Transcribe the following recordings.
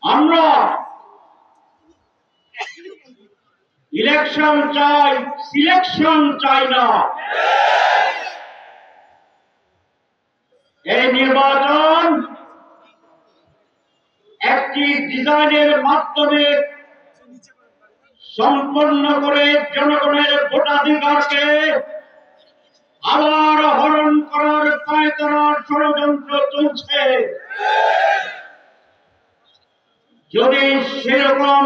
আমরা ইলেকশন চাই, সিলেকশন চাই না। এই নির্বাচন একটি ডিজাইনের মাধ্যমে সম্পন্ন করে জনগণের ভোটাধিকারকে আবার হরণ করার পায়তারার ষড়যন্ত্র চলছে। যদি সেরকম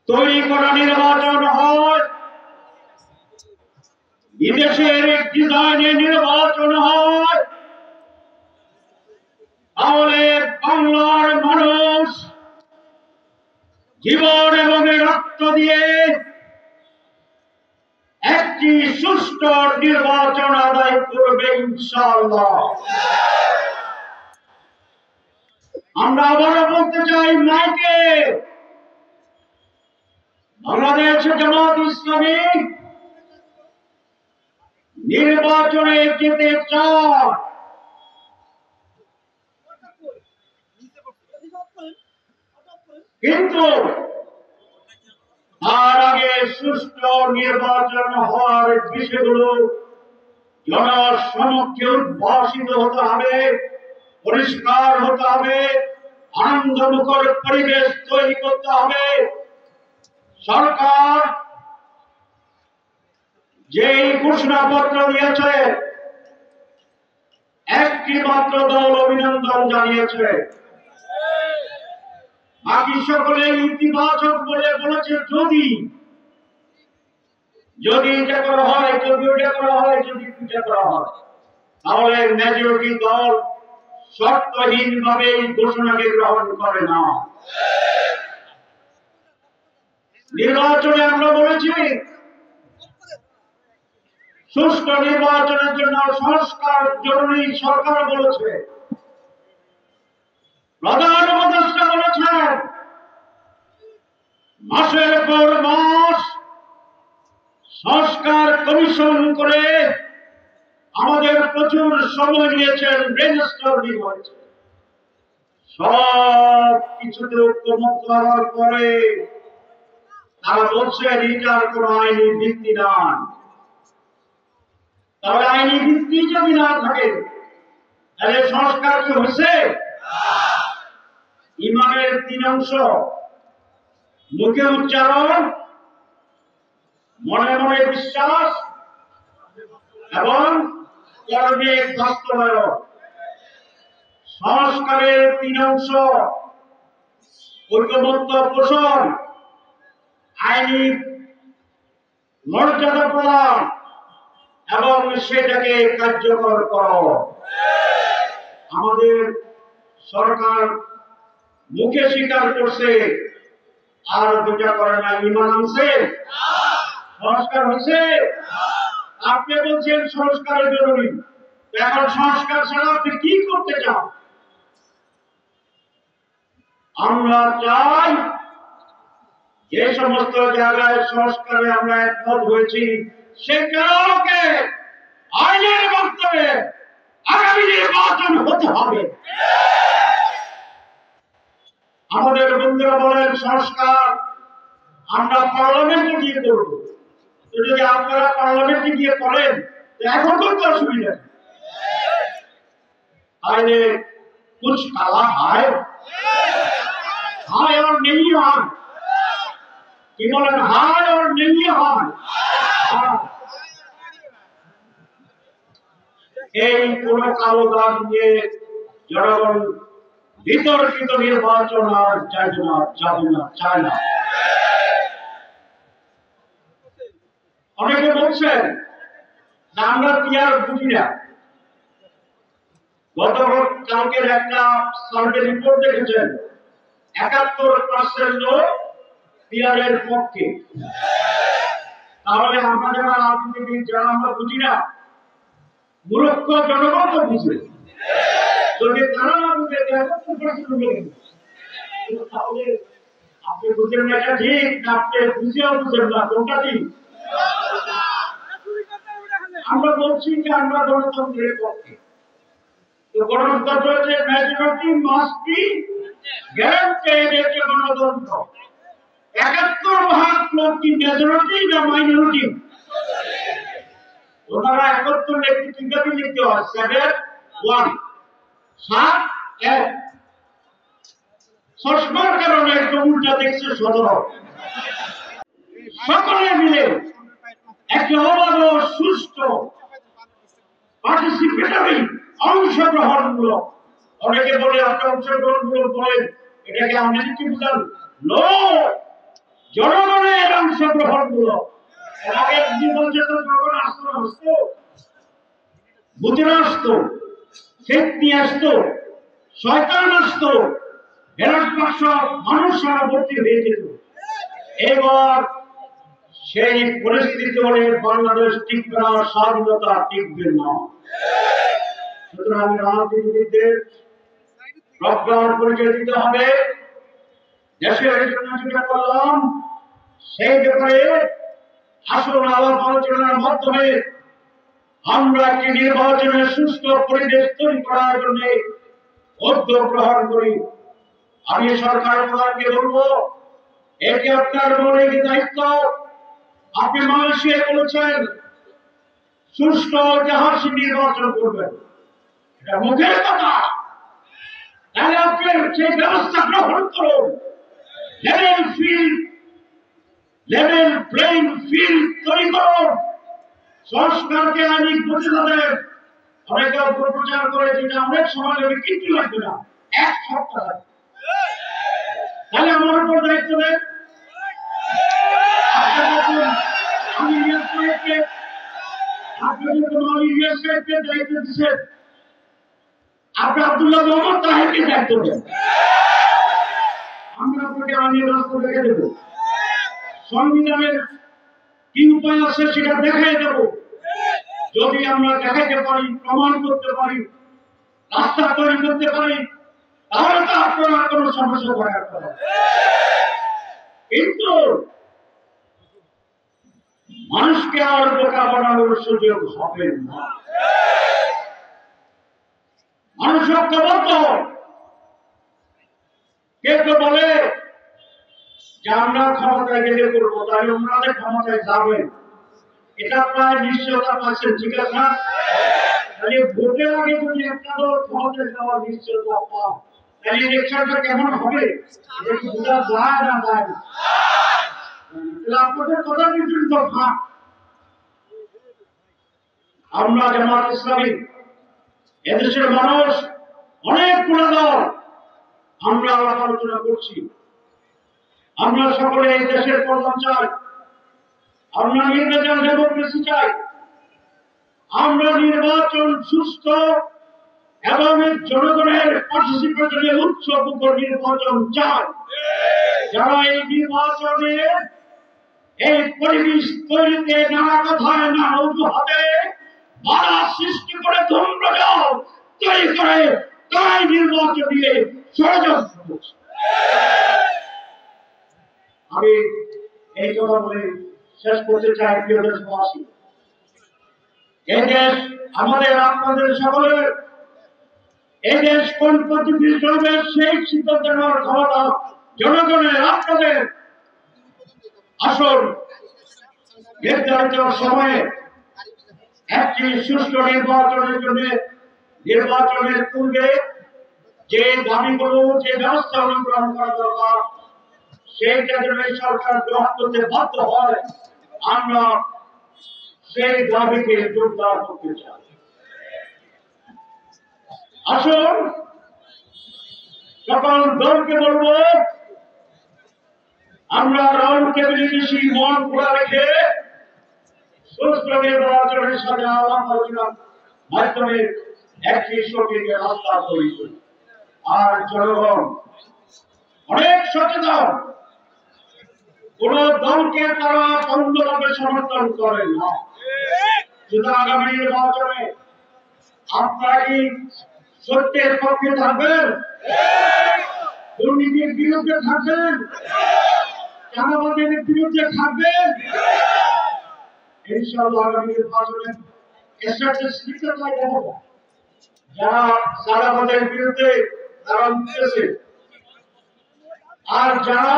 তৈরি করা নির্বাচন হয়, বিদেশের ডিজাইনে নির্বাচন হয়, তাহলে বাংলার মানুষ জীবন এবং রক্ত দিয়ে একটি সুষ্ঠু নির্বাচন আদায় করবে ইনশাআল্লাহ। আমরা আবারও বলতে চাই মাইকে, বাংলাদেশ জামাত ইসলামী নির্বাচনে যেতে চায়, কিন্তু তার আগে সুষ্ঠু নির্বাচন হওয়ার বিষয়গুলো জনসমক্ষে উদ্ভাসিত হতে হবে, পরিষ্কার হতে হবে, আনন্দমুখর পরিবেশ তৈরি করতে হবে। সরকার যেই ঘোষণাপত্র দিয়েছে, একটি মাত্র দল অভিনন্দন জানিয়েছে, বাকি সকলে ইতিবাচক বলে বলেছে যদি এটা করা হয়, যদি ওটা করা হয়, যদি এটা করা হয়, তাহলে মেজরিটি দল শর্তহীন ভাবে এই ঘোষণাকে গ্রহণ করে না। নির্বাচনে আমরা বলেছি সুষ্ঠু নির্বাচনের জন্য সংস্কার জরুরি। সরকার বলেছে, প্রধান উপদেষ্টা বলেছেন, মাসের পর মাস সংস্কার কমিশন করে আমাদের প্রচুর সময় নিয়েছেন, ব্রেনস্টর্মিং হয়েছে। সব কিছুতে ঐক্যমত হওয়ার পরে তারা বলছেন এটার কোন আইনি ভিত্তি নাই। তাহলে আইনি ভিত্তি যদি না থাকে, তাহলে সংস্কার কি হয়েছে? ইমানের 3 অংশ, মুখে উচ্চারণ, মনে মনে বিশ্বাস এবং কর্মে বাস্তবায়ন। সংস্কারের 3 অংশ, ঐক্যমত্য পোষণ, আইনি মর্যাদা প্রদান এবং সেটাকে কার্যকর করো। আমাদের সরকার মুখে স্বীকার করছে, আর দুটা করে না। ইমান আনছে, সংস্কার হয়েছে। আপনি বলছেন সংস্কারের জরুরি, এখন সংস্কার ছাড়া আপনি কি করতে চান? আমরা চাই যে সমস্ত জায়গায় সংস্কারে আমরা একমত হয়েছি, সেগুলোকে আইনের মাধ্যমে আগামী নির্বাচন হতে হবে। আমাদের বন্ধুরা বলেন সংস্কার আমরা পার্লামেন্টে গিয়ে করবো। যদি আপনারা পার্লামেন্টে গিয়ে করেন, এখন করতে অসুবিধা, তাহলে कुछ काला है और नहीं है, কি বলেন, হায় আর নেই হয়। এই কোন কালো দাগ নিয়ে জনগণ বিতর্কিত নির্বাচন আর চায় না। অনেকে বলছেন আমরা কি আর বুঝি না। গতকালকের একটা সার্ভে রিপোর্ট দেখেছেন, 71% লোক পিয়ারের পক্ষে। তাহলে আমরা যারা রাজনীতিবিদ, যারা আমরা বুঝি না, মূর্খ জনগণ তো বুঝবে। যদি তারা না বুঝে, তাহলে আপনি বুঝেন না এটা ঠিক, আপনি বুঝেও বুঝেন না কোনটা ঠিক। আমরা বলছি যে আমরা গণতন্ত্রের পক্ষে, তো তো গণতন্ত্র হচ্ছে মেজরিটি মাস্ট বি গ্যারান্টেড, এটা গণতন্ত্র। 71 লোক কি মেজরিটি না মাইনরিটি? ওনারা 71 লিখতে কিভাবে লিখতে হয়? 7-1 7-1 চশমার কারণে একটু উল্টা দেখছে 17। সকলে মিলে একটি অবাধ সুষ্ঠু পার্টিসিপেটরি অংশগ্রহণমূলক, অনেকে বলে আপনি অংশগ্রহণমূলক বলেন, এটাকে আমেরিকি বুঝান? নো, জনগণের অংশগ্রহণমূলক। এর আগে বলছে তো জনগণ আসতো, ভূতেরা আসতো, ফেতনি আসতো, শয়তান আসতো, ব্যালট বাক্স মানুষ সারা ভর্তি হয়ে যেত। এবার সেই পরিস্থিতি হলে বাংলাদেশ টিকবে না, স্বাধীনতা টিকবে না। সুতরাং রাজনীতিবিদদের প্রজ্ঞার পরিচয় দিতে হবে। দেশের জন্য যেটা করলাম সেই ব্যাপারে আসল আলাপ আলোচনার মাধ্যমে আমরা একটি নির্বাচনের সুষ্ঠু পরিবেশ তৈরি করার জন্য উদ্যোগ গ্রহণ করি। আমি সরকার প্রধানকে বলবো, এটি আপনার মৌলিক দায়িত্ব। আপনি মালয়েশিয়ায় বলেছেন সুষ্ঠু ঐতিহাসিক নির্বাচন করবেন, এটা মুখের কথা। তাহলে আপনি সেই ব্যবস্থা গ্রহণ করুন। লেভেল প্লেইং ফিল্ড তৈরি করুন। সংস্কারকে আইনিক বৈধতা দেন। অনেকে অপপ্রচার করে যেটা অনেক সময় লাগবে, কিন্তু লাগবে না, 1 সপ্তাহ। তাহলে আমার উপর দায়িত্ব দেন। আমি দায়িত্ব দিচ্ছেন, আপনি আব্দুল্লাহ মোহাম্মদ তাহেরকে দায়িত্ব দেন। আমরা আপনাকে আইনের রাস্তা দেখে দেব, সংবিধানের কি উপায় আছে সেটা দেখাই দেব। যদি আমরা দেখাইতে পারি, প্রমাণ করতে পারি, রাস্তা তৈরি করতে পারি, তাহলে তো আপনার কোনো সমস্যা করার কথা। কিন্তু মানুষকে আর বোকা বানানোর সুযোগ হবে না। মানুষ ঐক্যবদ্ধ। কেউ বলে যে আমরা ক্ষমতায় গেলে করবো, তাহলে ওনাদের ক্ষমতায় যাবেন, এটা প্রায় নিশ্চয়তা পাচ্ছেন, ঠিক আছে না? তাহলে ভোটের আগে যদি একটা দল ক্ষমতায় যাওয়ার নিশ্চয়তা পান, তাহলে ইলেকশনটা কেমন হবে এটা কি বোঝা যায় না? যায় না। আপনাদের কথা কিন্তু ভাগ। আমরা জামাত ইসলামী, এদেশের মানুষ অনেক গুণা দল, আমরা আলাপ আলোচনা করছি। আমরা সকলে এই দেশের কল্যাণ চাই, আমরা নির্বাচন ডেমোক্রেসি চাই, আমরা নির্বাচন সুস্থ এবং জনগণের পার্টিসিপেটরি উৎসবমুখর নির্বাচন চাই। যারা এই নির্বাচনে এই পরিবেশ তৈরিতে নানা কথায় নানা অজুহাতে বাধা সৃষ্টি করে ধূম্রজাল তৈরি করে, তাই নির্বাচন নিয়ে ষড়যন্ত্র করছে। আমি এই কথা বলে শেষ করতে চাই। প্রিয় দেশবাসী, এই দেশ আমাদের, আপনাদের সকলের। এই দেশ কোন পদ্ধতির চলবে সেই সিদ্ধান্ত নেওয়ার ক্ষমতা জনগণের, আপনাদের। আসল নির্ধারিত সময়ে একটি সুষ্ঠু নির্বাচনের জন্য নির্বাচনের পূর্বে যে দাবিগুলো, যে ব্যবস্থা গ্রহণ করা দরকার, সেইটা যেন সরকার গ্রহণ করতে বাধ্য হয়, আমরা সেই দাবিকে জোরদার করতে চাই। আসুন সকল দলকে বলবো, আমরা রাউন্ড টেবিলে বেশি মন খোলা রেখে সুষ্ঠু নির্বাচনের সাথে আলাপ আলোচনার মাধ্যমে একটি সঠিক রাস্তা তৈরি করি। আর জনগণ অনেক সচেতন, কোন দলকে তারা অন্ধভাবে সমর্থন করে না। শুধু আগামী নির্বাচনে আপনারা কি সত্যের পক্ষে থাকবেন? দুর্নীতির বিরুদ্ধে থাকবেন? চাঁদাবাজের বিরুদ্ধে থাকবেন? ইনশাআল্লাহ আগামী নির্বাচনে যারা সাদাবাদের বিরুদ্ধে তারা উঠতেছে, আর যারা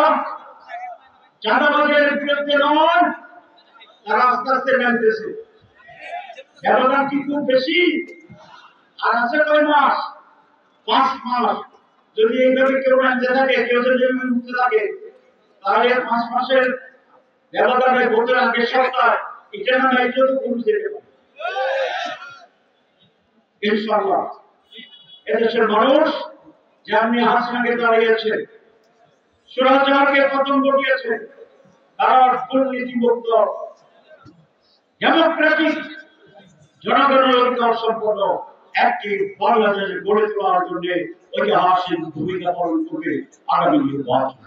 চাঁদাবাজের বিরুদ্ধে নয় তারা আস্তে আস্তে নামতেছে। ব্যবধান কি খুব বেশি? আর আছে কয় মাস? 5 মাস। যদি এইভাবে কেউ নামতে থাকে, কেউ যদি উঠতে থাকে, তাহলে 5 মাসের ব্যবধানে ভোটের আগের সপ্তাহ এটা না নাই যদি পুরুষ যেতে পারে ইনশাআল্লাহ। এদেশের মানুষ যেমনি হাসিনাকে দাঁড়িয়েছে, সুরাচারকে পতন ঘটিয়েছে, তারা দুর্নীতিমুক্ত ডেমোক্রেটিক জনগণের অধিকার সম্পন্ন একটি বাংলাদেশ গড়ে তোলার জন্য ঐতিহাসিক ভূমিকা পালন করবে আগামী নির্বাচন।